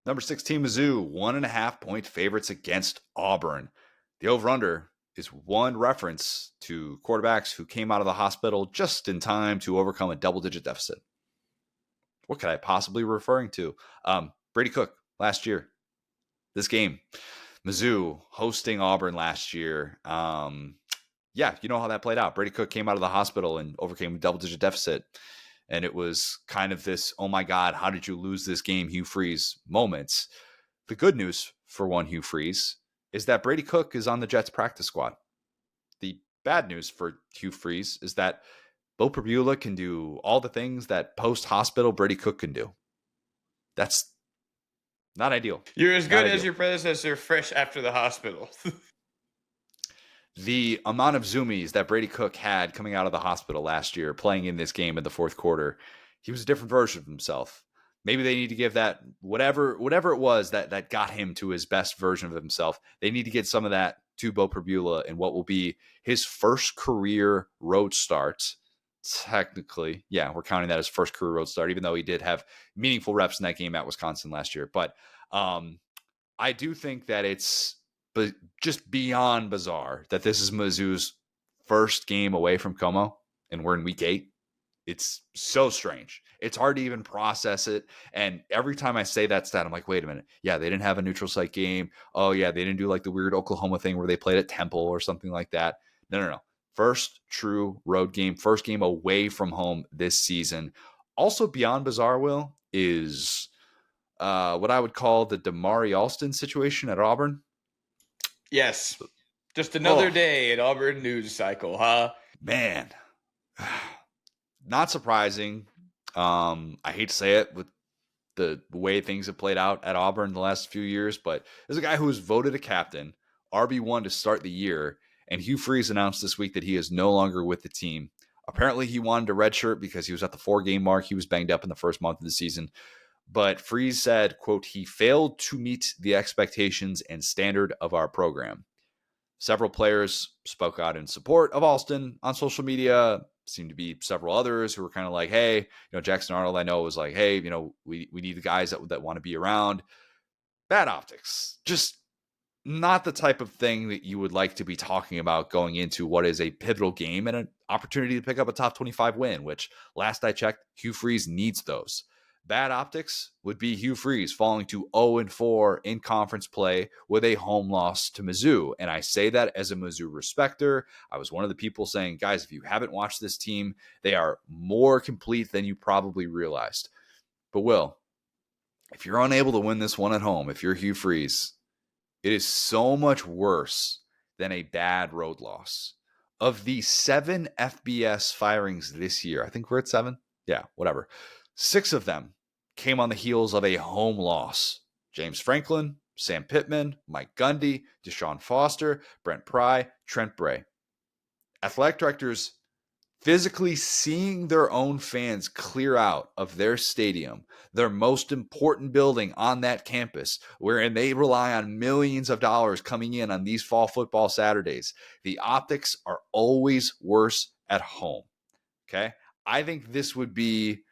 Number 16, Mizzou, 1.5-point favorites against Auburn. The over-under is one reference to quarterbacks who came out of the hospital just in time to overcome a double-digit deficit. What could I possibly be referring to? Brady Cook last year. This game, Mizzou hosting Auburn last year. Yeah, you know how that played out. Brady Cook came out of the hospital and overcame a double-digit deficit. And it was kind of this, oh my God, how did you lose this game, Hugh Freeze moments. The good news for one Hugh Freeze is that Brady Cook is on the Jets practice squad. The bad news for Hugh Freeze is that Bo Perbula can do all the things that post-hospital Brady Cook can do. That's not ideal. You're as good as your predecessor fresh after the hospital. The amount of zoomies that Brady Cook had coming out of the hospital last year, playing in this game in the fourth quarter, he was a different version of himself. Maybe they need to give that whatever it was that got him to his best version of himself. They need to get some of that to Bo Perbula in what will be his first career road start. Technically, yeah, we're counting that as first career road start, even though he did have meaningful reps in that game at Wisconsin last year. But I do think that it's just beyond bizarre that this is Mizzou's first game away from Como, and we're in week 8. It's so strange. It's hard to even process it. And every time I say that stat, I'm like, wait a minute. Yeah, they didn't have a neutral site game. Oh, yeah, they didn't do like the weird Oklahoma thing where they played at Temple or something like that. No. First true road game, first game away from home this season. Also beyond bizarre, Will, is what I would call the Damari Alston situation at Auburn. Yes. Just another day in Auburn news cycle, huh? Man. Not surprising. I hate to say it with the way things have played out at Auburn the last few years, but there's a guy who was voted a captain, RB1 to start the year, and Hugh Freeze announced this week that he is no longer with the team. Apparently he wanted a redshirt because he was at the 4-game mark. He was banged up in the first month of the season. But Freeze said, quote, he failed to meet the expectations and standard of our program. Several players spoke out in support of Alston on social media. Seemed to be several others who were kind of like, hey, Jackson Arnold, I know, was like, hey, we need the guys that want to be around. Bad optics. Just not the type of thing that you would like to be talking about going into what is a pivotal game and an opportunity to pick up a top 25 win, which last I checked, Hugh Freeze needs those. Bad optics would be Hugh Freeze falling to 0-4 in conference play with a home loss to Mizzou. And I say that as a Mizzou respecter. I was one of the people saying, guys, if you haven't watched this team, they are more complete than you probably realized. But Will, if you're unable to win this one at home, if you're Hugh Freeze, it is so much worse than a bad road loss. Of the 7 FBS firings this year, I think we're at 7. Yeah, whatever. 6 of them came on the heels of a home loss. James Franklin, Sam Pittman, Mike Gundy, Deshaun Foster, Brent Pry, Trent Bray. Athletic directors physically seeing their own fans clear out of their stadium, their most important building on that campus, wherein they rely on millions of dollars coming in on these fall football Saturdays. The optics are always worse at home. Okay? I think this would be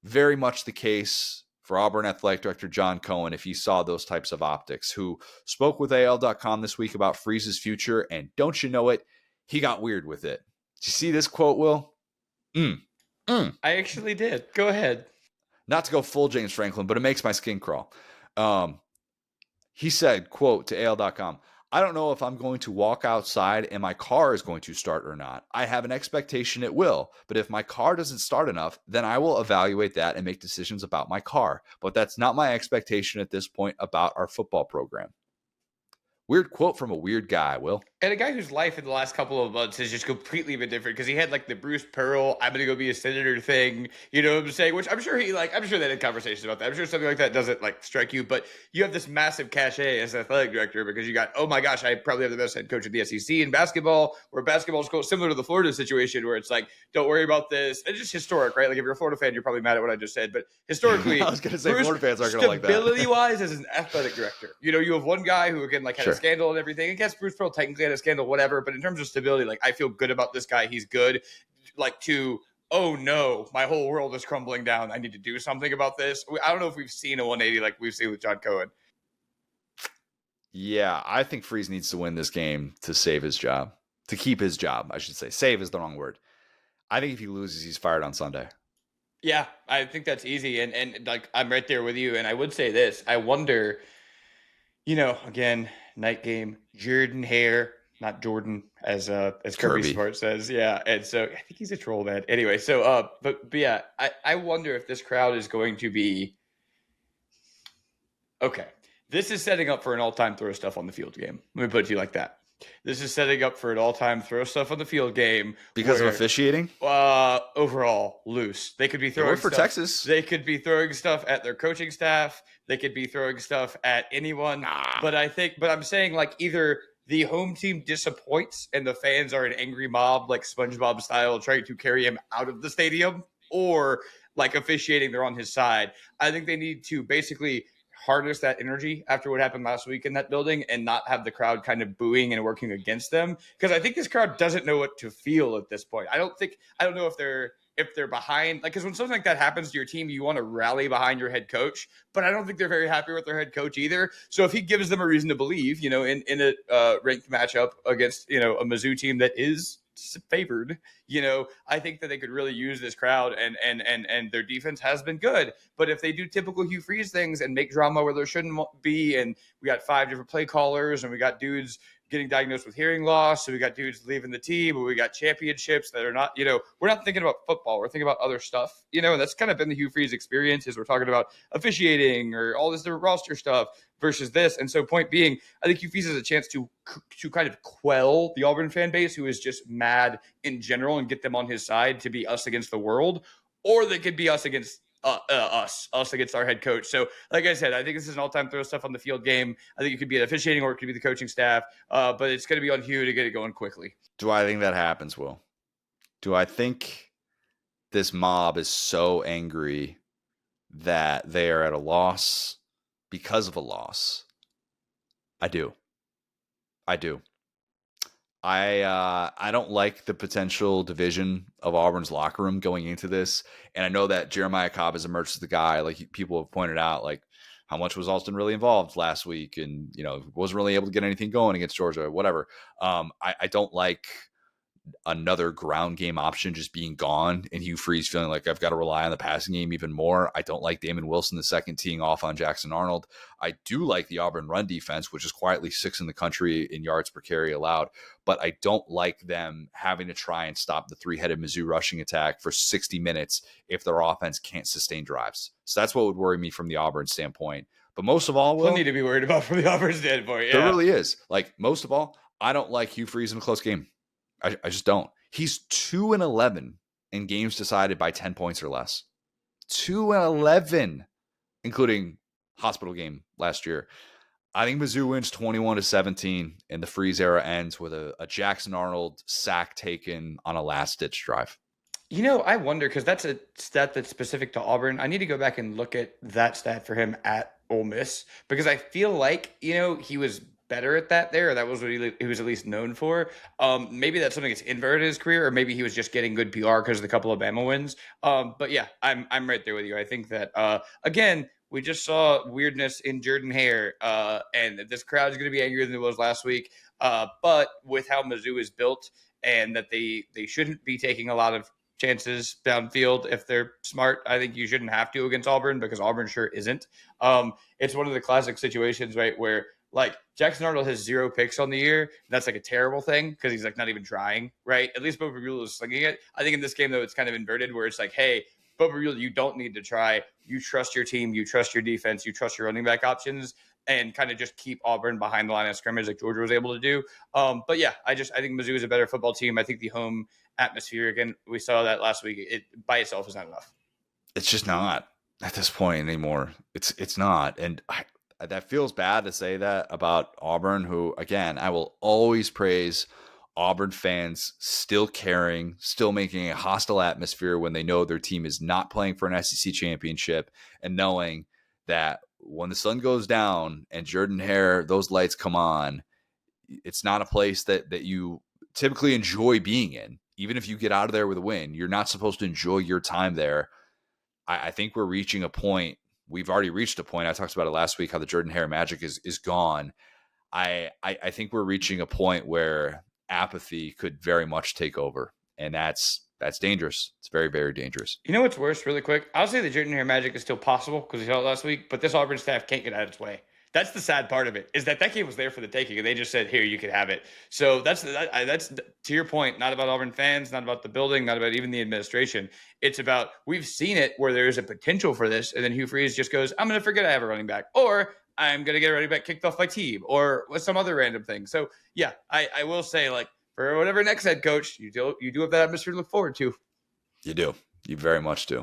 very much the case for Auburn Athletic Director John Cohen if he saw those types of optics, who spoke with AL.com this week about Freeze's future, and don't you know it, he got weird with it. Did you see this quote, Will? I actually did. Go ahead. Not to go full James Franklin, but it makes my skin crawl. He said, quote, to AL.com, I don't know if I'm going to walk outside and my car is going to start or not. I have an expectation it will, but if my car doesn't start enough, then I will evaluate that and make decisions about my car. But that's not my expectation at this point about our football program. Weird quote from a weird guy, Will. And a guy whose life in the last couple of months has just completely been different, because he had like the Bruce Pearl, I'm going to go be a senator thing, you know what I'm saying? Which I'm sure they had conversations about that. I'm sure something like that doesn't like strike you, but you have this massive cachet as athletic director because you got, oh my gosh, I probably have the best head coach in the SEC in basketball, where basketball is similar to the Florida situation where it's like, don't worry about this. It's just historic, right? Like if you're a Florida fan, you're probably mad at what I just said, but historically, I was going to say Florida fans aren't going to like that. Stability-wise, as an athletic director, you have one guy who again like had a scandal and everything. I guess Bruce Pearl technically had a scandal, whatever. But in terms of stability, like I feel good about this guy. He's good. Like to oh no, my whole world is crumbling down. I need to do something about this. I don't know if we've seen a 180 like we've seen with John Cohen. Yeah, I think Freeze needs to win this game to save his job, to keep his job, I should say. Save is the wrong word. I think if he loses, he's fired on Sunday. Yeah, I think that's easy. And like, I'm right there with you. And I would say this, I wonder, again, night game, Jordan-Hare, not Jordan, as Kirby Kirby. Smart says. Yeah. And so I think he's a troll, man. Anyway, so but yeah, I wonder if this crowd is going to be okay. This is setting up for an all-time throw stuff on the field game. Let me put it to you like that. This is setting up for an all-time throw stuff on the field game Because of officiating? Overall loose. They could be It throwing worked for stuff. Texas. They could be throwing stuff at their coaching staff. They could be throwing stuff at anyone. But I'm saying like either the home team disappoints and the fans are an angry mob like SpongeBob style trying to carry him out of the stadium, or like officiating, they're on his side. I think they need to basically harness that energy after what happened last week in that building and not have the crowd kind of booing and working against them, because I think this crowd doesn't know what to feel at this point. I don't know if they're behind, like, because when something like that happens to your team, you want to rally behind your head coach, but I don't think they're very happy with their head coach either. So if he gives them a reason to believe, in a ranked matchup against a Mizzou team that is favored, I think that they could really use this crowd, and their defense has been good. But if they do typical Hugh Freeze things and make drama where there shouldn't be, and we got 5 different play callers, and we got dudes getting diagnosed with hearing loss, so we got dudes leaving the team, but we got championships that are not, we're not thinking about football, we're thinking about other stuff, and that's kind of been the Hugh Freeze experience, is we're talking about officiating or all this different roster stuff versus this. And so point being, I think Hugh Freeze has a chance to kind of quell the Auburn fan base, who is just mad in general, and get them on his side to be us against the world, or they could be us against us against our head coach. So, like I said, I think this is an all-time throw stuff on the field game. I think it could be an officiating, or it could be the coaching staff, but it's going to be on Hugh to get it going quickly. Do I think that happens, Will? Do I think this mob is so angry that they are at a loss because of a loss? I do. I don't like the potential division of Auburn's locker room going into this. And I know that Jeremiah Cobb has emerged as the guy, like people have pointed out, like how much was Alston really involved last week, and wasn't really able to get anything going against Georgia, whatever. I don't like another ground game option just being gone, and Hugh Freeze feeling like I've got to rely on the passing game even more. I don't like Damon Wilson the second teeing off on Jackson Arnold. I do like the Auburn run defense, which is quietly 6th in the country in yards per carry allowed, but I don't like them having to try and stop the 3-headed Mizzou rushing attack for 60 minutes if their offense can't sustain drives. So that's what would worry me from the Auburn standpoint. But most of all, plenty to be worried about from the Auburn standpoint. Yeah. There really is. Like, most of all, I don't like Hugh Freeze in a close game. I just don't. He's 2-11 in games decided by 10 points or less. 2-11, including hospital game last year. I think Mizzou wins 21-17, and the Freeze era ends with a Jackson Arnold sack taken on a last-ditch drive. I wonder, because that's a stat that's specific to Auburn. I need to go back and look at that stat for him at Ole Miss, because I feel like, he was better at that there. Or that was what he was at least known for. Maybe that's something that's inverted in his career, or maybe he was just getting good PR because of the couple of Bama wins. But yeah, I'm right there with you. I think that, again, we just saw weirdness in Jordan-Hare, and this crowd is going to be angrier than it was last week. But with how Mizzou is built, and that they shouldn't be taking a lot of chances downfield if they're smart, I think you shouldn't have to against Auburn, because Auburn sure isn't. It's one of the classic situations, right, where like Jackson Arnold has 0 picks on the year. That's like a terrible thing, because he's like not even trying, right? At least Boba Beulah is slinging it. I think in this game, though, it's kind of inverted, where it's like, hey, Boba Beulah, you don't need to try. You trust your team. You trust your defense. You trust your running back options, and kind of just keep Auburn behind the line of scrimmage like Georgia was able to do. But yeah, I think Mizzou is a better football team. I think the home atmosphere, again, we saw that last week, it by itself is not enough. It's just not at this point anymore. It's not. And that feels bad to say that about Auburn, who, again, I will always praise Auburn fans still caring, still making a hostile atmosphere when they know their team is not playing for an SEC championship, and knowing that when the sun goes down and Jordan-Hare, those lights come on, it's not a place that you typically enjoy being in. even if you get out of there with a win, you're not supposed to enjoy your time there. I think we're reaching a point. We've already reached a point. I talked about it last week, how the Jordan-Hare magic is gone. I think we're reaching a point where apathy could very much take over, and that's dangerous. It's very, very dangerous. You know what's worse, really quick? I'll say the Jordan-Hare magic is still possible because we saw it last week, but this Auburn staff can't get out of its way. That's the sad part of it, is that game was there for the taking, and they just said, "Here, you can have it." So that's to your point, not about Auburn fans, not about the building, not about even the administration. It's about, we've seen it where there is a potential for this, and then Hugh Freeze just goes, "I'm going to forget I have a running back," or "I'm going to get a running back kicked off my team," or some other random thing. So yeah, I will say, like, for whatever next head coach, you do have that atmosphere to look forward to. You do. You very much do.